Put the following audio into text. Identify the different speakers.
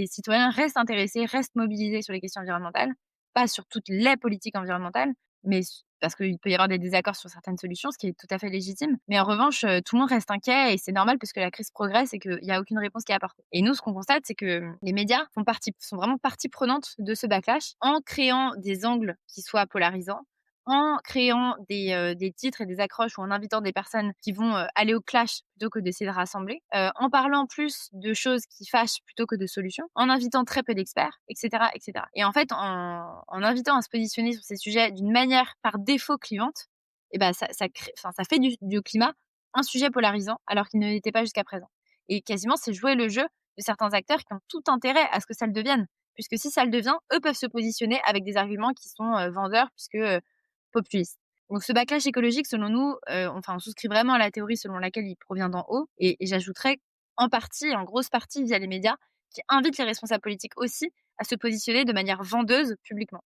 Speaker 1: Les citoyens restent intéressés, restent mobilisés sur les questions environnementales, pas sur toutes les politiques environnementales, mais parce qu'il peut y avoir des désaccords sur certaines solutions, ce qui est tout à fait légitime. Mais en revanche, tout le monde reste inquiet et c'est normal parce que la crise progresse et qu'il y a aucune réponse qui est apportée. Et nous, ce qu'on constate, c'est que les médias sont vraiment partie prenante de ce backlash en créant des angles qui soient polarisants, en créant des titres et des accroches ou en invitant des personnes qui vont, aller au clash plutôt que d'essayer de rassembler, en parlant plus de choses qui fâchent plutôt que de solutions, en invitant très peu d'experts et cetera et cetera. Et en fait, en invitant à se positionner sur ces sujets d'une manière par défaut clivante, et ben ça fait du climat un sujet polarisant alors qu'il ne l'était pas jusqu'à présent. Et quasiment, c'est jouer le jeu de certains acteurs qui ont tout intérêt à ce que ça le devienne. Puisque si ça le devient, eux peuvent se positionner avec des arguments qui sont, vendeurs puisque, populiste. Donc ce backlash écologique, selon nous, on souscrit vraiment à la théorie selon laquelle il provient d'en haut et j'ajouterais en partie, en grosse partie via les médias qui invitent les responsables politiques aussi à se positionner de manière vendeuse publiquement.